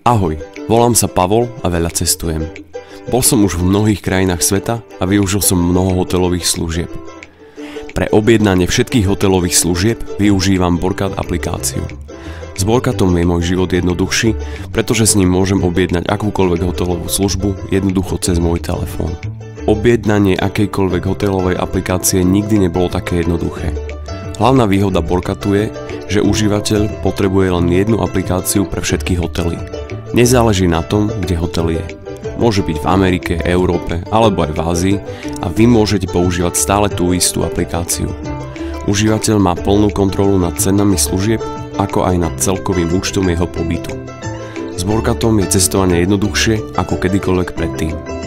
Ahoj, volám sa Pavol a veľa cestujem. Bol som už v mnohých krajinách sveta a využil som mnoho hotelových služieb. Pre objednanie všetkých hotelových služieb využívam Borkat aplikáciu. S Borkatom je môj život jednoduchší, pretože s ním môžem objednať akúkoľvek hotelovú službu jednoducho cez môj telefón. Objednanie akejkoľvek hotelovej aplikácie nikdy nebolo také jednoduché. Hlavná výhoda Borkatu je, že užívateľ potrebuje len jednu aplikáciu pre všetky hotely. Nezáleží na tom, kde hotel je. Môže byť v Amerike, Európe alebo aj v Ázii a vy môžete používať stále tú istú aplikáciu. Užívateľ má plnú kontrolu nad cenami služieb, ako aj nad celkovým účtom jeho pobytu. S Borkatom je cestovanie jednoduchšie ako kedykoľvek predtým.